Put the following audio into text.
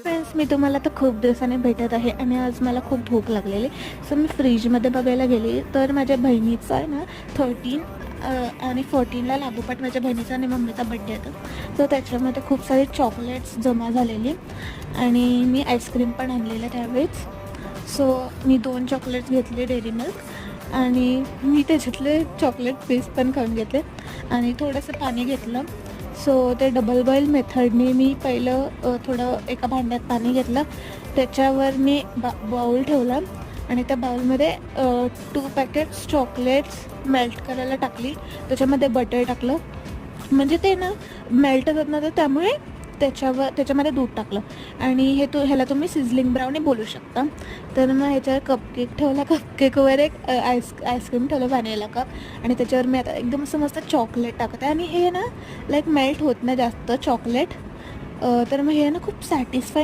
Friends, मी तुम्हाला तर खूप दिवसांनी भेटत आहे आणि आज मला खूप भूक लागलेली. सो मी फ्रीजमध्ये बघायला गेली तर माझ्या बहिणीचा आहे ना 13 आणि 14ला लागोपाठ माझ्या बहिणीचा आणि मम्मीचा बड्डे येतो. तर त्याच्यामध्ये खूप सारे चॉकलेट्स जमा झालेली आणि मी आईस्क्रीम पण आणलेलं त्यावेळेस. सो मी 2 चॉकलेट्स घेतले डेअरी मिल्क आणि मी त्याच्यातले चॉकलेट पीस पण खाऊन घेतले आणि थोडंसं पाणी घेतलं. सो ते डबल बॉईल मेथडने मी पहिलं थोडं एका भांड्यात पाणी घेतलं, त्याच्यावर मी बाऊल ठेवला आणि त्या बाऊलमध्ये 2 पॅकेट्स चॉकलेट्स मेल्ट करायला टाकली. त्याच्यामध्ये बटर टाकलं, म्हणजे ते ना मेल्ट होत नव्हतं, त्यामुळे त्याच्यामध्ये दूध टाकलं आणि ह्याला तुम्ही सिझलिंग ब्राउनी बोलू शकता. तर मग ह्याच्यावर कपकेक ठेवला, कपकेकवर एक आईस्क्रीम ठेवलं, व्हॅनिला कप, आणि त्याच्यावर मी आता एकदम असं मस्त चॉकलेट टाकते आणि हे ना लाईक मेल्ट होत नाही जास्त चॉकलेट. तर मग हे ना खूप सॅटिस्फाईंग